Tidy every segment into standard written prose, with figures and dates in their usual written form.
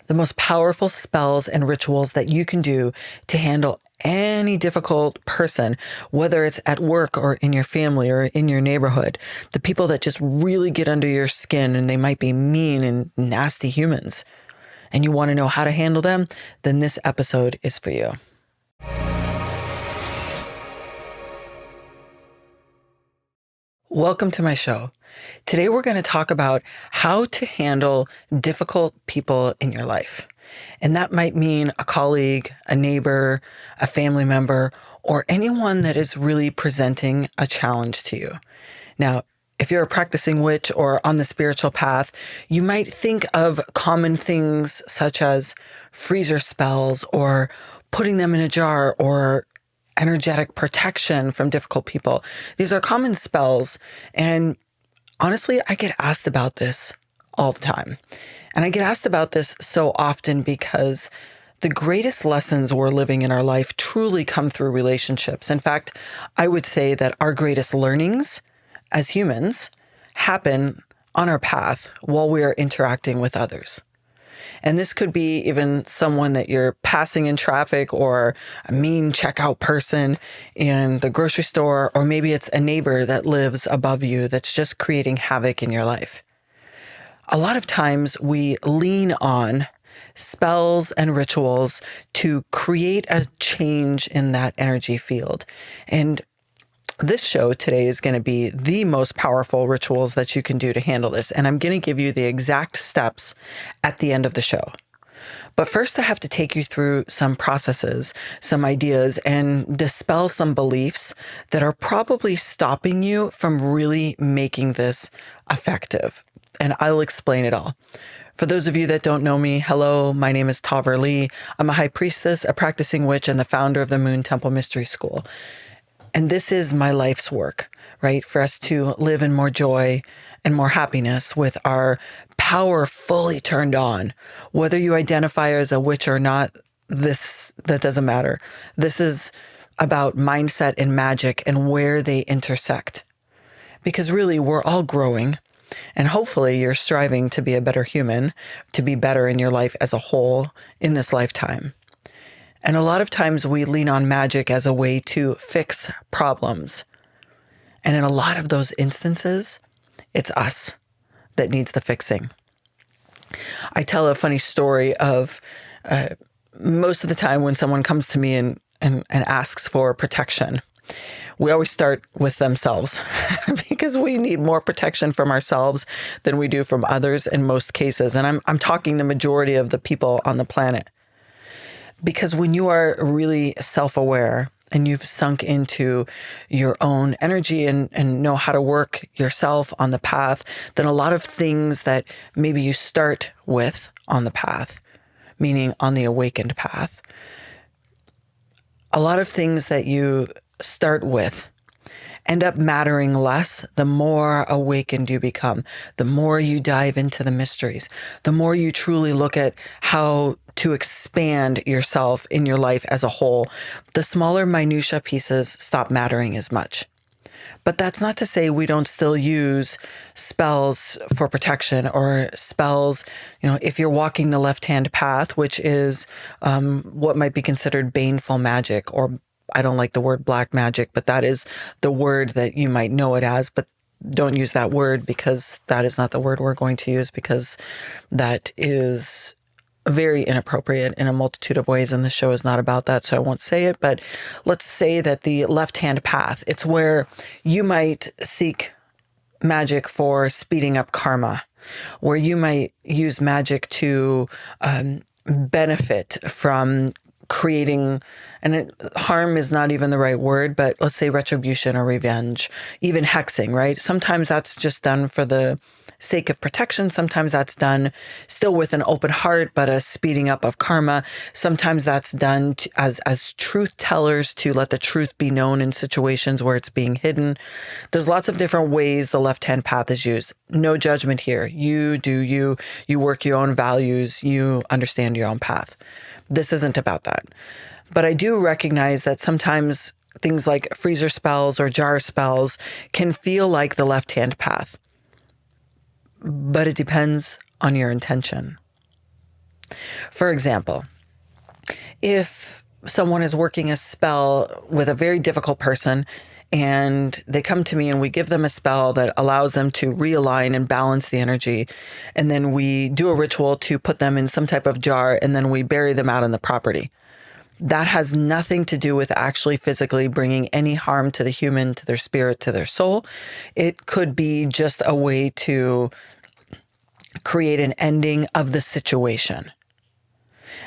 the most powerful spells and rituals that you can do to handle any difficult person, whether it's at work or in your family or in your neighborhood, the people that just really get under your skin and they might be mean and nasty humans, and you want to know how to handle them, then this episode is for you. Welcome to my show. Today we're going to talk about how to handle difficult people in your life. And that might mean a colleague, a neighbor, a family member, or anyone that is really presenting a challenge to you. Now, if you're a practicing witch or on the spiritual path, you might think of common things such as freezer spells or putting them in a jar or energetic protection from difficult people. These are common spells. And honestly, I get asked about this all the time. And I get asked about this so often because the greatest lessons we're living in our life truly come through relationships. In fact, I would say that our greatest learnings as humans happen on our path while we are interacting with others. And this could be even someone that you're passing in traffic, or a mean checkout person in the grocery store, or maybe it's a neighbor that lives above you that's just creating havoc in your life. A lot of times we lean on spells and rituals to create a change in that energy field. And this show today is going to be the most powerful rituals that you can do to handle this. And I'm going to give you the exact steps at the end of the show. But first, I have to take you through some processes, some ideas, and dispel some beliefs that are probably stopping you from really making this effective. And I'll explain it all. For those of you that don't know me, hello, my name is Tahverlee. I'm a High Priestess, a practicing witch, and the founder of the Moon Temple Mystery School. And this is my life's work, right? For us to live in more joy and more happiness with our power fully turned on. Whether you identify as a witch or not, that doesn't matter. This is about mindset and magic and where they intersect. Because really, we're all growing. And hopefully you're striving to be a better human, to be better in your life as a whole in this lifetime. And a lot of times we lean on magic as a way to fix problems. And in a lot of those instances, it's us that needs the fixing. I tell a funny story of most of the time when someone comes to me and asks for protection, we always start with themselves because we need more protection from ourselves than we do from others in most cases. And I'm talking the majority of the people on the planet. Because when you are really self-aware and you've sunk into your own energy and know how to work yourself on the path, then a lot of things that maybe you start with on the path, meaning on the awakened path, a lot of things that you start with end up mattering less the more awakened you become, the more you dive into the mysteries, the more you truly look at how to expand yourself in your life as a whole. The smaller minutia pieces stop mattering as much. But that's not to say we don't still use spells for protection or spells, if you're walking the left-hand path, which is what might be considered baneful magic, or I don't like the word black magic, but that is the word that you might know it as, but don't use that word because that is not the word we're going to use, because that is very inappropriate in a multitude of ways, and the show is not about that, so I won't say it. But let's say that the left-hand path, it's where you might seek magic for speeding up karma, where you might use magic to benefit from creating, and harm is not even the right word, but let's say retribution or revenge, even hexing, right? Sometimes that's just done for the sake of protection. Sometimes that's done still with an open heart, but a speeding up of karma. Sometimes that's done as truth tellers to let the truth be known in situations where it's being hidden. There's lots of different ways the left-hand path is used. No judgment here. You do you. You work your own values. You understand your own path. This isn't about that. But I do recognize that sometimes things like freezer spells or jar spells can feel like the left-hand path. But it depends on your intention. For example, if someone is working a spell with a very difficult person and they come to me and we give them a spell that allows them to realign and balance the energy, and then we do a ritual to put them in some type of jar and then we bury them out on the property. That has nothing to do with actually physically bringing any harm to the human, to their spirit, to their soul. It could be just a way to create an ending of the situation.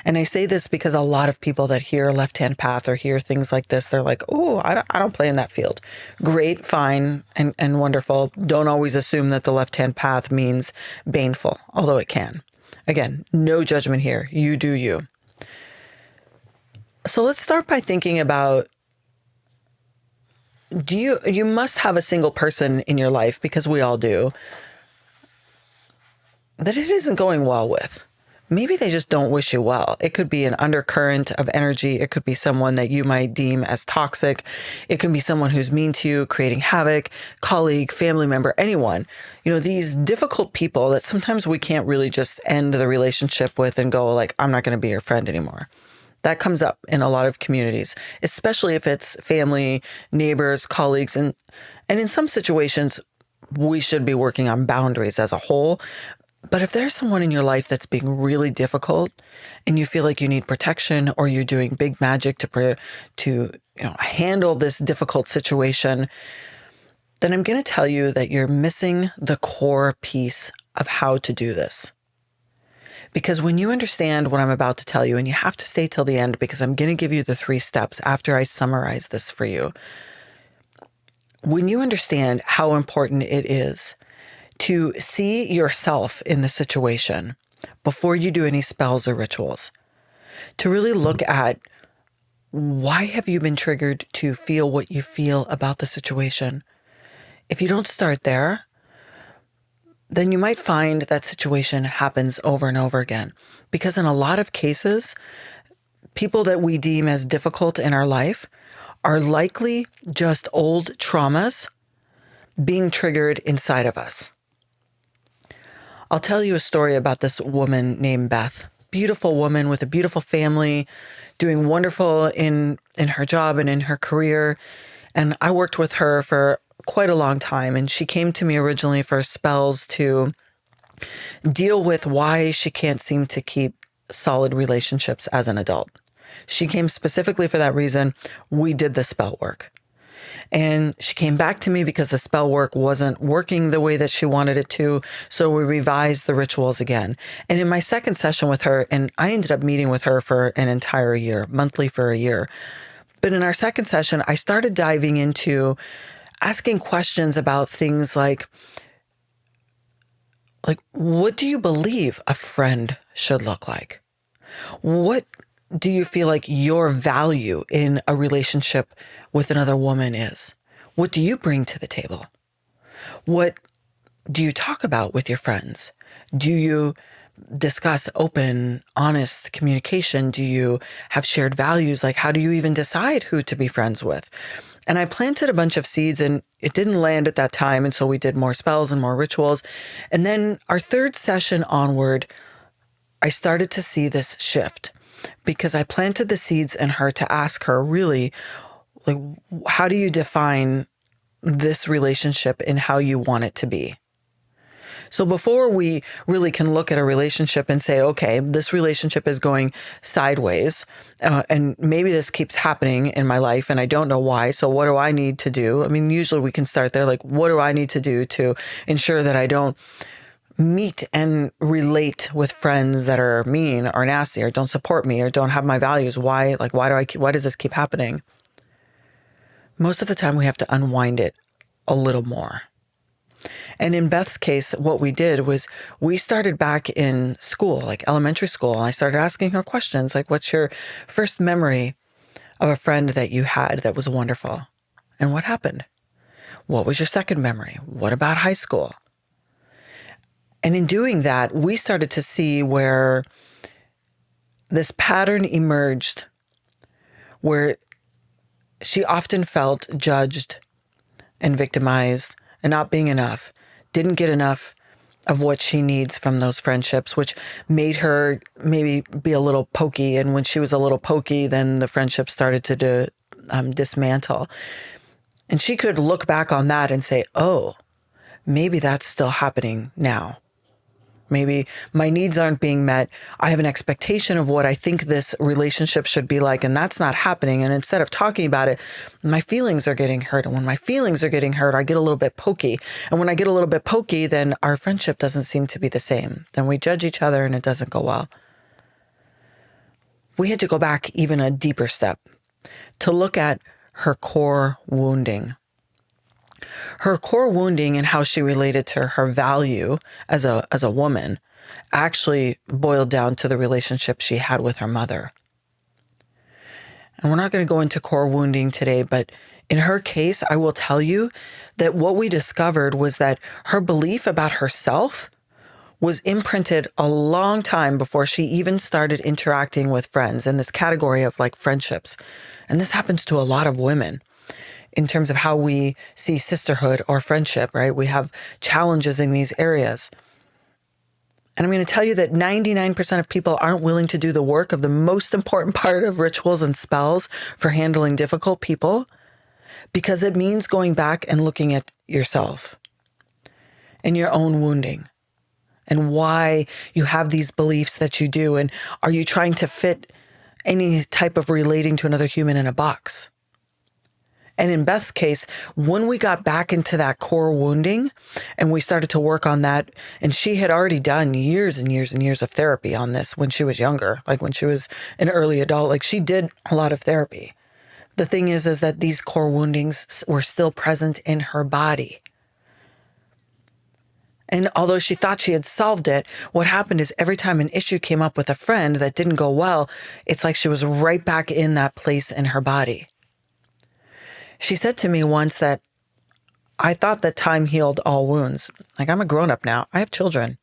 And I say this because a lot of people that hear left-hand path or hear things like this, they're like, oh, I don't play in that field. Great, fine, and wonderful. Don't always assume that the left-hand path means baneful, although it can. Again, no judgment here. You do you. So let's start by thinking about, you must have a single person in your life, because we all do, that it isn't going well with. Maybe they just don't wish you well. It could be an undercurrent of energy. It could be someone that you might deem as toxic. It can be someone who's mean to you, creating havoc, colleague, family member, anyone. These difficult people that sometimes we can't really just end the relationship with and go like, I'm not going to be your friend anymore. That comes up in a lot of communities, especially if it's family, neighbors, colleagues. And in some situations, we should be working on boundaries as a whole. But if there's someone in your life that's being really difficult and you feel like you need protection, or you're doing big magic to handle this difficult situation, then I'm going to tell you that you're missing the core piece of how to do this. Because when you understand what I'm about to tell you, and you have to stay till the end because I'm going to give you the 3 steps after I summarize this for you. When you understand how important it is to see yourself in the situation before you do any spells or rituals, to really look at, why have you been triggered to feel what you feel about the situation? If you don't start there, then you might find that situation happens over and over again. Because in a lot of cases, people that we deem as difficult in our life are likely just old traumas being triggered inside of us. I'll tell you a story about this woman named Beth. Beautiful woman with a beautiful family, doing wonderful in her job and in her career. And I worked with her for quite a long time. And she came to me originally for spells to deal with why she can't seem to keep solid relationships as an adult. She came specifically for that reason. We did the spell work. And she came back to me because the spell work wasn't working the way that she wanted it to. So we revised the rituals again. And in my second session with her, and I ended up meeting with her for an entire year, monthly for a year. But in our second session, I started diving into asking questions about things like, what do you believe a friend should look like? What do you feel like your value in a relationship with another woman is? What do you bring to the table? What do you talk about with your friends? Do you discuss open, honest communication? Do you have shared values? Like, how do you even decide who to be friends with? And I planted a bunch of seeds, and it didn't land at that time. And so we did more spells and more rituals. And then our third session onward, I started to see this shift, because I planted the seeds in her to ask her, really, like, how do you define this relationship and how you want it to be? So before we really can look at a relationship and say, okay, this relationship is going sideways, and maybe this keeps happening in my life and I don't know why. So what do I need to do? I mean, usually we can start there. Like, what do I need to do to ensure that I don't meet and relate with friends that are mean or nasty or don't support me or don't have my values? Why does this keep happening? Most of the time we have to unwind it a little more. And in Beth's case, what we did was we started back in school, like elementary school. And I started asking her questions like, what's your first memory of a friend that you had that was wonderful? And what happened? What was your second memory? What about high school? And in doing that, we started to see where this pattern emerged, where she often felt judged and victimized and not being enough, didn't get enough of what she needs from those friendships, which made her maybe be a little pokey. And when she was a little pokey, then the friendship started to dismantle. And she could look back on that and say, oh, maybe that's still happening now. Maybe my needs aren't being met. I have an expectation of what I think this relationship should be like, and that's not happening. And instead of talking about it, my feelings are getting hurt. And when my feelings are getting hurt, I get a little bit pokey. And when I get a little bit pokey, then our friendship doesn't seem to be the same. Then we judge each other and it doesn't go well. We had to go back even a deeper step to look at her core wounding. Her core wounding and how she related to her value as a woman actually boiled down to the relationship she had with her mother. And we're not going to go into core wounding today, but in her case, I will tell you that what we discovered was that her belief about herself was imprinted a long time before she even started interacting with friends in this category of like friendships. And this happens to a lot of women. In terms of how we see sisterhood or friendship, right? We have challenges in these areas. And I'm going to tell you that 99% of people aren't willing to do the work of the most important part of rituals and spells for handling difficult people, because it means going back and looking at yourself and your own wounding and why you have these beliefs that you do. And are you trying to fit any type of relating to another human in a box? And in Beth's case, when we got back into that core wounding and we started to work on that, and she had already done years and years and years of therapy on this when she was younger, like when she was an early adult, like she did a lot of therapy. The thing is that these core woundings were still present in her body. And although she thought she had solved it, what happened is every time an issue came up with a friend that didn't go well, it's like she was right back in that place in her body. She said to me once that I thought that time healed all wounds. Like, I'm a grown-up now. I have children.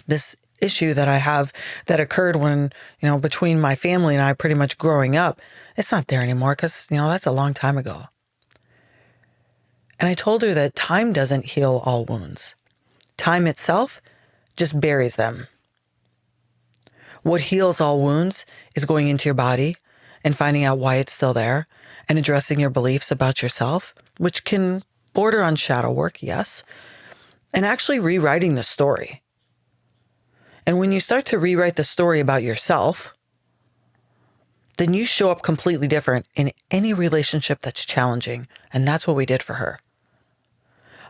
This issue that I have that occurred when, between my family and I pretty much growing up, it's not there anymore because, that's a long time ago. And I told her that time doesn't heal all wounds. Time itself just buries them. What heals all wounds is going into your body and finding out why it's still there and addressing your beliefs about yourself, which can border on shadow work, yes, and actually rewriting the story. And when you start to rewrite the story about yourself, then you show up completely different in any relationship that's challenging. And that's what we did for her.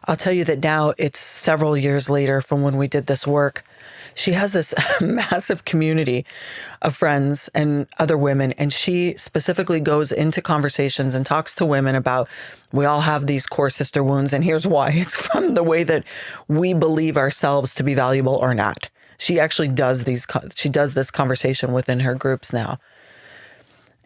I'll tell you that now it's several years later from when we did this work. She has this massive community of friends and other women, and she specifically goes into conversations and talks to women about, we all have these core sister wounds, and here's why. It's from the way that we believe ourselves to be valuable or not. She actually does this conversation within her groups now.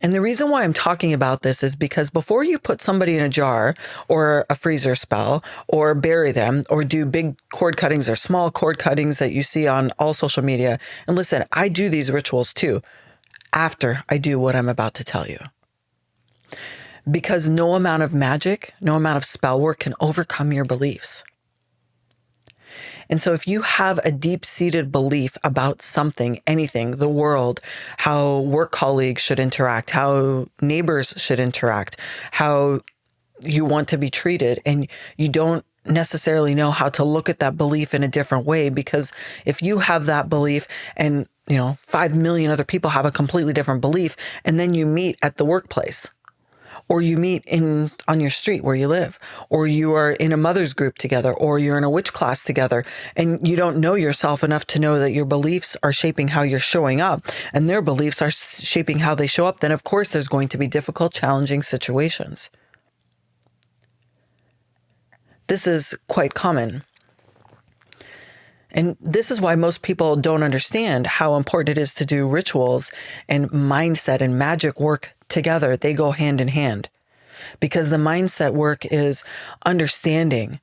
And the reason why I'm talking about this is because before you put somebody in a jar or a freezer spell or bury them or do big cord cuttings or small cord cuttings that you see on all social media, and listen, I do these rituals too after I do what I'm about to tell you. Because no amount of magic, no amount of spell work can overcome your beliefs. And so if you have a deep-seated belief about something, anything, the world, how work colleagues should interact, how neighbors should interact, how you want to be treated, and you don't necessarily know how to look at that belief in a different way, because if you have that belief and 5 million other people have a completely different belief, and then you meet at the workplace, or you meet on your street where you live, or you are in a mother's group together, or you're in a witch class together, and you don't know yourself enough to know that your beliefs are shaping how you're showing up, and their beliefs are shaping how they show up, then of course there's going to be difficult, challenging situations. This is quite common. And this is why most people don't understand how important it is to do rituals and mindset and magic work together. They go hand in hand, because the mindset work is understanding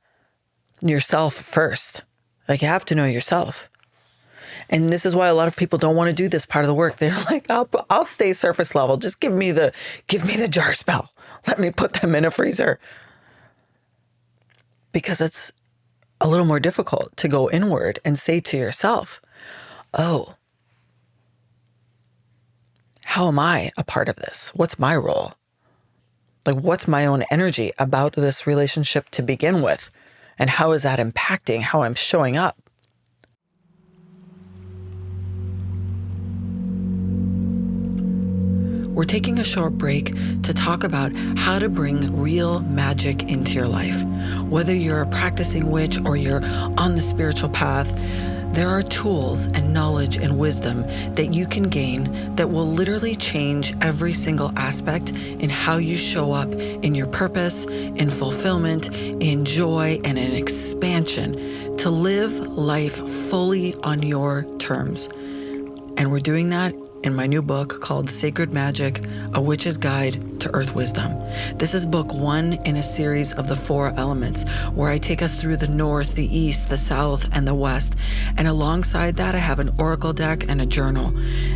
yourself first. Like, you have to know yourself. And this is why a lot of people don't want to do this part of the work. They're like, I'll stay surface level. Just give me the jar spell. Let me put them in a freezer. Because it's a little more difficult to go inward and say to yourself, oh, how am I a part of this? What's my role? Like, what's my own energy about this relationship to begin with? And how is that impacting how I'm showing up? We're taking a short break to talk about how to bring real magic into your life. Whether you're a practicing witch or you're on the spiritual path, there are tools and knowledge and wisdom that you can gain that will literally change every single aspect in how you show up in your purpose, in fulfillment, in joy, and in expansion to live life fully on your terms. And we're doing that in my new book called Sacred Magic, A Witch's Guide to Earth Wisdom. This is book 1 in a series of the 4 elements, where I take us through the north, the east, the south, and the west. And alongside that, I have an oracle deck and a journal.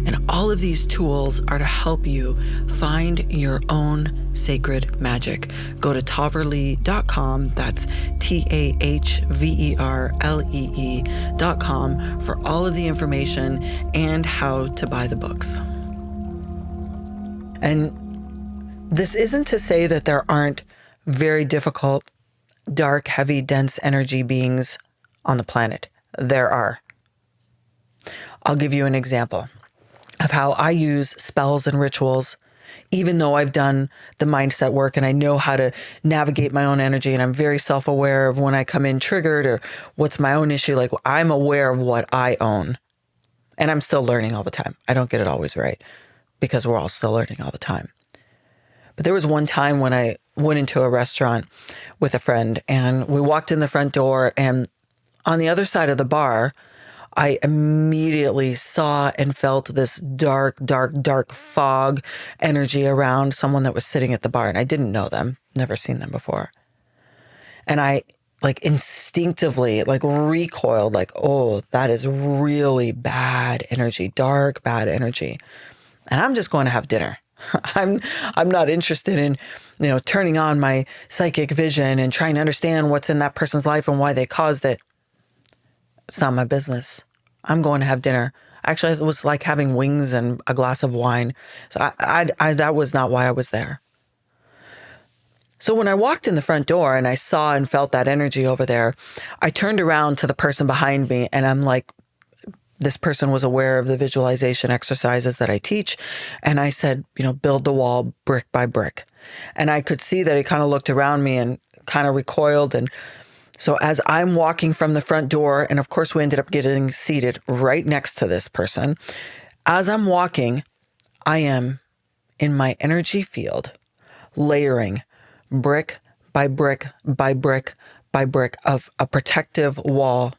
And all of these tools are to help you find your own sacred magic. Go to tahverlee.com, that's TAHVERLEE.com, for all of the information and how to buy the books. And this isn't to say that there aren't very difficult, dark, heavy, dense energy beings on the planet. There are. I'll give you an example of how I use spells and rituals, even though I've done the mindset work and I know how to navigate my own energy, and I'm very self-aware of when I come in triggered or what's my own issue. Like, I'm aware of what I own, and I'm still learning all the time. I don't get it always right because we're all still learning all the time. But there was one time when I went into a restaurant with a friend, and we walked in the front door, and on the other side of the bar, I immediately saw and felt this dark, dark, dark fog energy around someone that was sitting at the bar. And I didn't know them, never seen them before. And I instinctively recoiled, oh, that is really bad energy, dark, bad energy. And I'm just going to have dinner. I'm not interested in, turning on my psychic vision and trying to understand what's in that person's life and why they caused it. It's not my business. I'm going to have dinner. Actually, it was like having wings and a glass of wine. So I that was not why I was there. So when I walked in the front door and I saw and felt that energy over there, I turned around to the person behind me, and I'm like, this person was aware of the visualization exercises that I teach. And I said, build the wall brick by brick. And I could see that he kind of looked around me and kind of recoiled. And so as I'm walking from the front door, and of course we ended up getting seated right next to this person, as I'm walking, I am in my energy field, layering brick by brick by brick by brick of a protective wall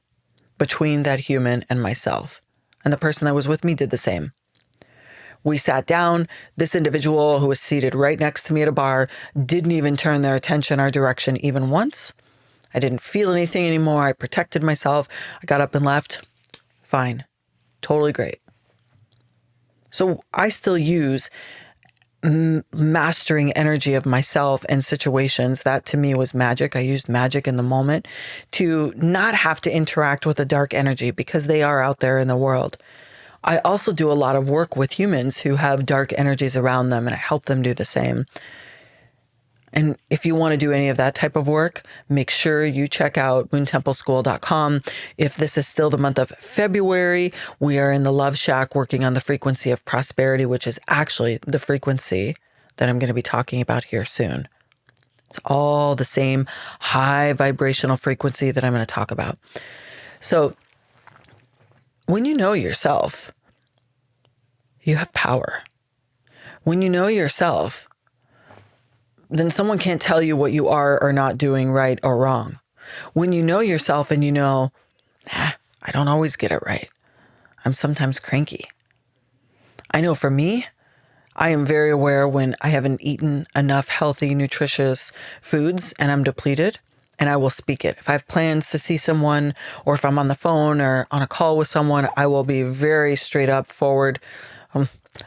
between that human and myself. And the person that was with me did the same. We sat down. This individual who was seated right next to me at a bar didn't even turn their attention our direction even once. I didn't feel anything anymore. I protected myself. I got up and left. Fine. Totally great. So I still use mastering energy of myself and situations. That to me was magic. I used magic in the moment to not have to interact with the dark energy because they are out there in the world. I also do a lot of work with humans who have dark energies around them, and I help them do the same. And if you want to do any of that type of work, make sure you check out moontempleschool.com. If this is still the month of February, we are in the Love Shack working on the frequency of prosperity, which is actually the frequency that I'm going to be talking about here soon. It's all the same high vibrational frequency that I'm going to talk about. So when you know yourself, you have power. When you know yourself, then someone can't tell you what you are or not doing right or wrong. When you know yourself and you know, I don't always get it right. I'm sometimes cranky. I know for me, I am very aware when I haven't eaten enough healthy, nutritious foods and I'm depleted, and I will speak it. If I have plans to see someone, or if I'm on the phone or on a call with someone, I will be very straight up forward.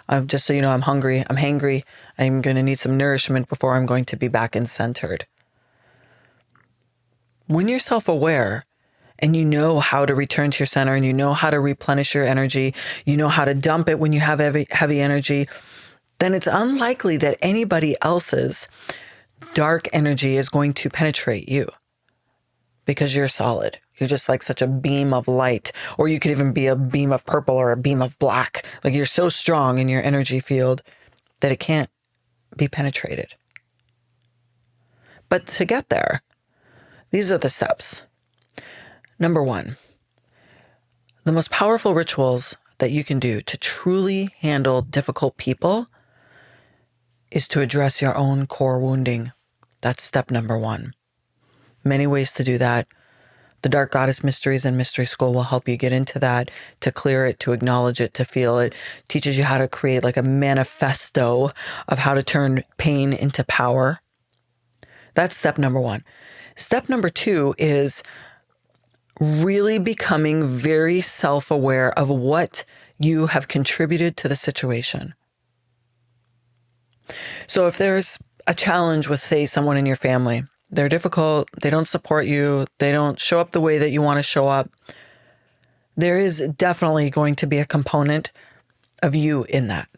I'm just so you know, I'm hungry, I'm hangry, I'm going to need some nourishment before I'm going to be back and centered. When you're self-aware, and you know how to return to your center, and you know how to replenish your energy, you know how to dump it when you have heavy energy, then it's unlikely that anybody else's dark energy is going to penetrate you, because you're solid. You're just like such a beam of light, or you could even be a beam of purple or a beam of black. Like, you're so strong in your energy field that it can't be penetrated. But to get there, these are the steps. Number 1, the most powerful rituals that you can do to truly handle difficult people is to address your own core wounding. That's step number 1. Many ways to do that. The Dark Goddess Mysteries and Mystery School will help you get into that, to clear it, to acknowledge it, to feel it. Teaches you how to create like a manifesto of how to turn pain into power. That's step number 1. Step number 2 is really becoming very self-aware of what you have contributed to the situation. So if there's a challenge with, say, someone in your family, they're difficult, they don't support you, they don't show up the way that you want to show up, there is definitely going to be a component of you in that.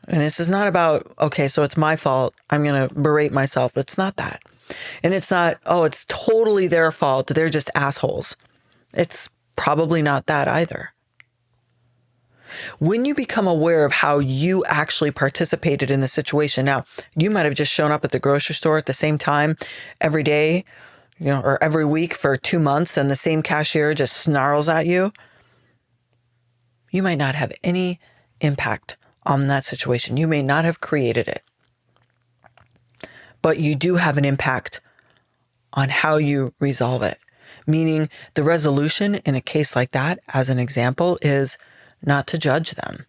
And this is not about, okay, so it's my fault, I'm going to berate myself. It's not that. And it's not, oh, it's totally their fault, they're just assholes. It's probably not that either. When you become aware of how you actually participated in the situation, now, you might have just shown up at the grocery store at the same time every day, or every week for 2 months, and the same cashier just snarls at you. You might not have any impact on that situation. You may not have created it. But you do have an impact on how you resolve it. Meaning, the resolution in a case like that, as an example, is not to judge them.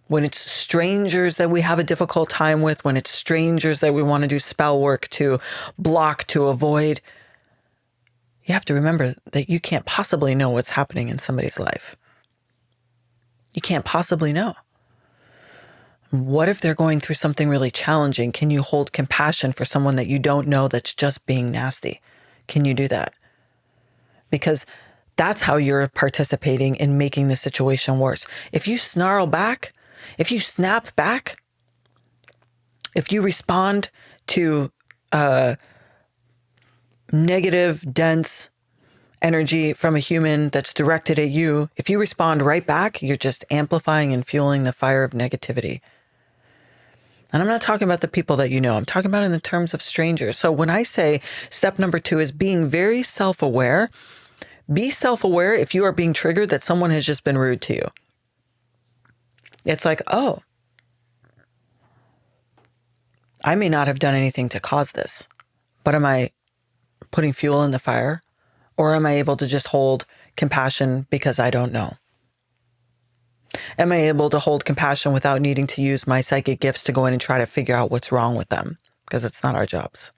When it's strangers that we have a difficult time with, when it's strangers that we want to do spell work to block, to avoid, you have to remember that you can't possibly know what's happening in somebody's life. You can't possibly know. What if they're going through something really challenging? Can you hold compassion for someone that you don't know that's just being nasty? Can you do that? Because that's how you're participating in making the situation worse. If you snarl back, if you snap back, if you respond to negative, dense energy from a human that's directed at you, if you respond right back, you're just amplifying and fueling the fire of negativity. And I'm not talking about the people that you know. I'm talking about in the terms of strangers. So when I say step number 2 is being very self-aware, be self-aware if you are being triggered that someone has just been rude to you. It's like, oh, I may not have done anything to cause this, but am I putting fuel in the fire? Or am I able to just hold compassion because I don't know? Am I able to hold compassion without needing to use my psychic gifts to go in and try to figure out what's wrong with them? Because it's not our jobs.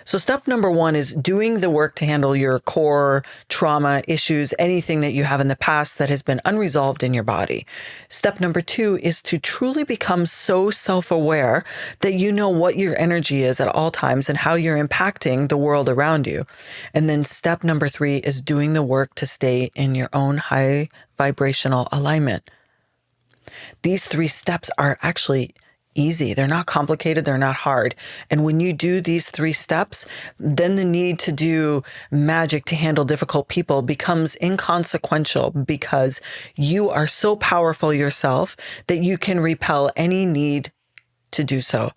So step number 1 is doing the work to handle your core trauma issues, anything that you have in the past that has been unresolved in your body. Step number 2 is to truly become so self-aware that you know what your energy is at all times and how you're impacting the world around you. And then step number 3 is doing the work to stay in your own high vibrational alignment. These 3 steps are actually easy. They're not complicated. They're not hard. And when you do these 3 steps, then the need to do magic to handle difficult people becomes inconsequential, because you are so powerful yourself that you can repel any need to do so.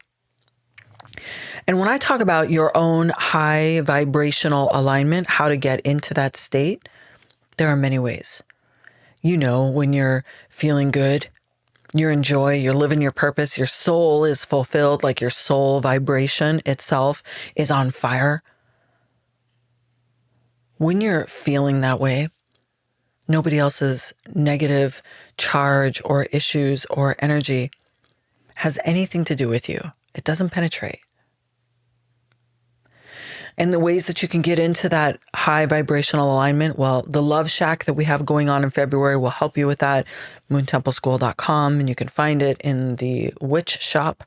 And when I talk about your own high vibrational alignment, how to get into that state, there are many ways. When you're feeling good, you're in joy, you're living your purpose, your soul is fulfilled, like your soul vibration itself is on fire. When you're feeling that way, nobody else's negative charge or issues or energy has anything to do with you. It doesn't penetrate. And the ways that you can get into that high vibrational alignment, well, the Love Shack that we have going on in February will help you with that. moontempleschool.com, and you can find it in the Witch Shop.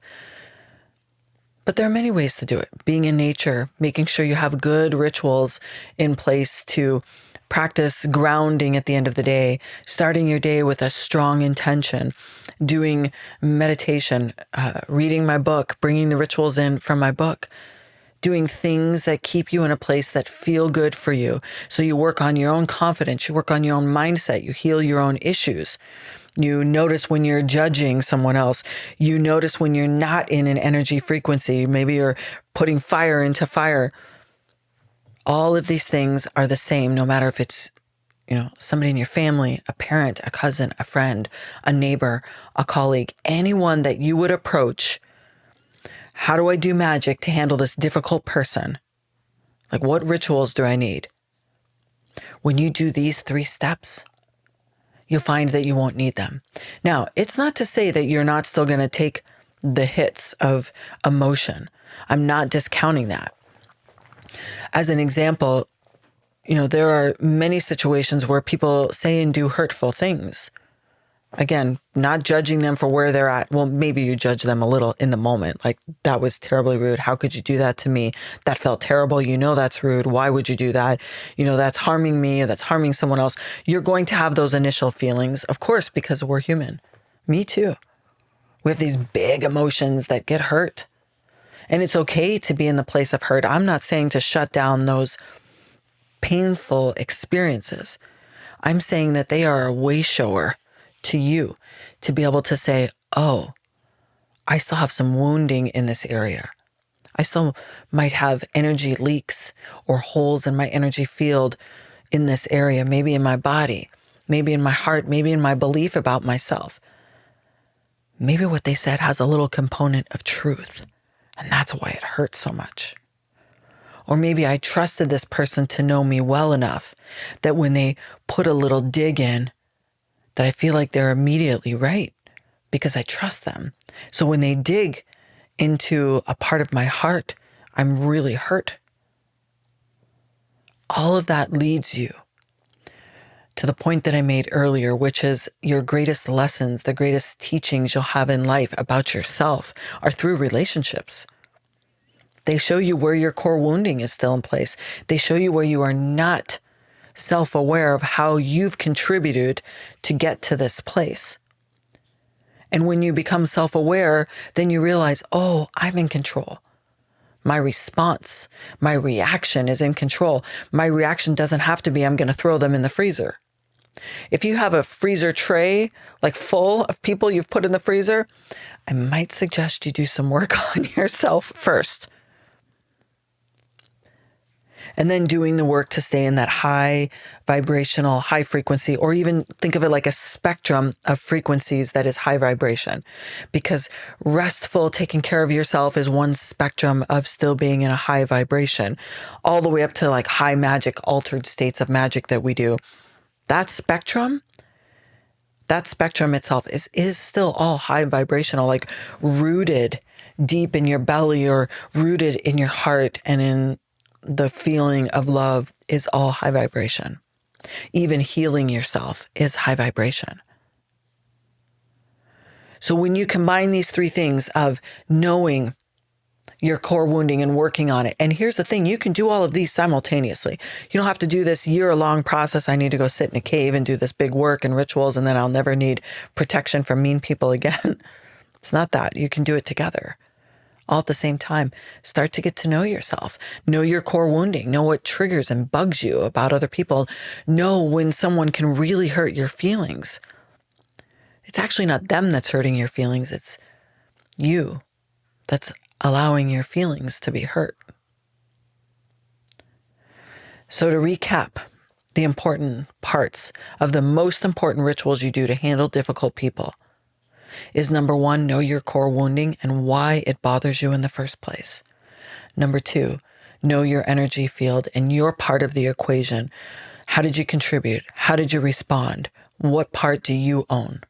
But there are many ways to do it. Being in nature, making sure you have good rituals in place to practice grounding at the end of the day, starting your day with a strong intention, doing meditation, reading my book, bringing the rituals in from my book, doing things that keep you in a place that feel good for you. So you work on your own confidence, you work on your own mindset, you heal your own issues. You notice when you're judging someone else. You notice when you're not in an energy frequency. Maybe you're putting fire into fire. All of these things are the same, no matter if it's, somebody in your family, a parent, a cousin, a friend, a neighbor, a colleague, anyone that you would approach. How do I do magic to handle this difficult person? Like, what rituals do I need? When you do these 3 steps, you'll find that you won't need them. Now, it's not to say that you're not still going to take the hits of emotion. I'm not discounting that. As an example, there are many situations where people say and do hurtful things. Again, not judging them for where they're at. Well, maybe you judge them a little in the moment. Like, that was terribly rude. How could you do that to me? That felt terrible. That's rude. Why would you do that? That's harming me. Or that's harming someone else. You're going to have those initial feelings, of course, because we're human. Me too. We have these big emotions that get hurt. And it's okay to be in the place of hurt. I'm not saying to shut down those painful experiences. I'm saying that they are a way shower to you to be able to say, oh, I still have some wounding in this area. I still might have energy leaks or holes in my energy field in this area, maybe in my body, maybe in my heart, maybe in my belief about myself. Maybe what they said has a little component of truth, and that's why it hurts so much. Or maybe I trusted this person to know me well enough that when they put a little dig in, that I feel like they're immediately right because I trust them. So when they dig into a part of my heart, I'm really hurt. All of that leads you to the point that I made earlier, which is your greatest lessons, the greatest teachings you'll have in life about yourself are through relationships. They show you where your core wounding is still in place. They show you where you are not self-aware of how you've contributed to get to this place. And when you become self-aware, then you realize, oh, I'm in control. My response, my reaction is in control. My reaction doesn't have to be, I'm going to throw them in the freezer. If you have a freezer tray, like full of people you've put in the freezer, I might suggest you do some work on yourself first. And then doing the work to stay in that high vibrational, high frequency, or even think of it like a spectrum of frequencies that is high vibration. Because restful, taking care of yourself is one spectrum of still being in a high vibration, all the way up to like high magic, altered states of magic that we do. That spectrum itself is still all high vibrational, like rooted deep in your belly or rooted in your heart and in the feeling of love is all high vibration. Even healing yourself is high vibration. So when you combine these 3 things of knowing your core wounding and working on it, and here's the thing, you can do all of these simultaneously. You don't have to do this year-long process. I need to go sit in a cave and do this big work and rituals, and then I'll never need protection from mean people again. It's not that. You can do it together. All at the same time, start to get to know yourself. Know your core wounding. Know what triggers and bugs you about other people. Know when someone can really hurt your feelings. It's actually not them that's hurting your feelings. It's you that's allowing your feelings to be hurt. So to recap, the important parts of the most important rituals you do to handle difficult people is number 1, know your core wounding and why it bothers you in the first place. Number 2, know your energy field and your part of the equation. How did you contribute? How did you respond? What part do you own?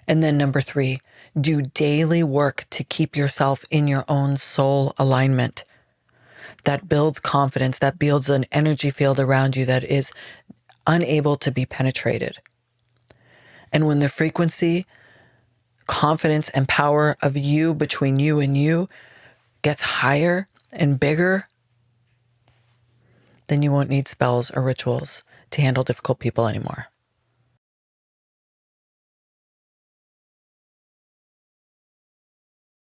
And then number 3, do daily work to keep yourself in your own soul alignment. That builds confidence, that builds an energy field around you that is unable to be penetrated. And when the frequency confidence and power of you between you and you gets higher and bigger, then you won't need spells or rituals to handle difficult people anymore.